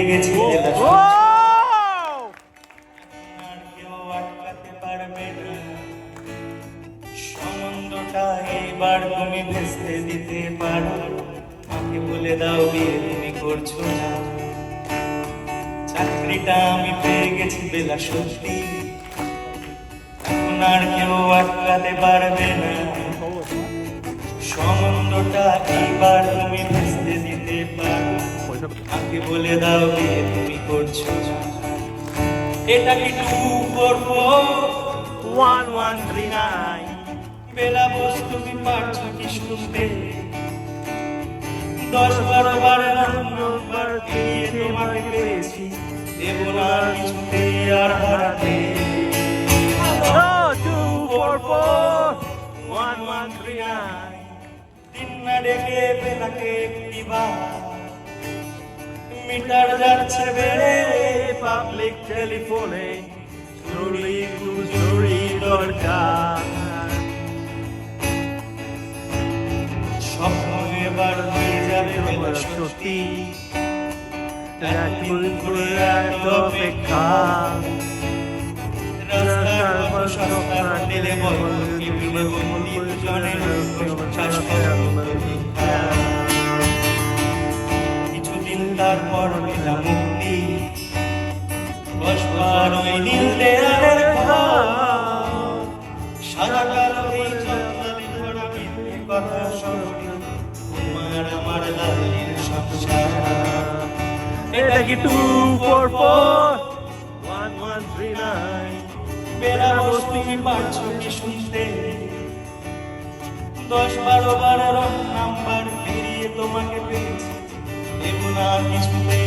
গেছি আর কেউ আটকাতে পারবে না সম্বন্ধটা এইবার তুমি ভেস্তে দিতে পারো আমাকে বলে দাও বিয়ে তুমি করছো না চাকরিটা আমি পেয়ে গেছি বেলা সত্যি এখন আর কেউ আটকাতে পারবে না সম্বন্ধটা এইবার তুমি ভেস্তে দিতে পারো আমাকে বলে দাও বিয়ে তুমি করছো না এটা কি 244-1139 বেলা বস তুমি পারছো কি শুনতে 10-12 বার নম্বর দিয়ে তোমাকে পেয়েছি দেব না কিছুতে আর হারাতে 244-1139 দিন না ডেকে বেলাকে একটিবার মিটার যাচ্ছে বেড়ে পাবলিক টেলিফোনে জরুরি দরকার স্বপ্ন এবার হয়ে যাবে বেলা সত্যি একদিন ঘুরে এত অপেক্ষা রাস্তার পর সস্তার দিলে বল কি বিলে বন্দি জনের কিছুদিন তারপর পেলাম মুক্তি বসবার ওই নীল দেয়ালের ঘর সাদা কালো এই চন্দনে ধরা মিথ্যে কথা সবই তোমার আমার লালের সংসার এটা কি 244-1139 বেলা বস তুমি পারছো কি শুনতে 10-12 বার রং নাম্বার পেরিয়ে তোমাকে পেয়েছি দেব না কিছুতে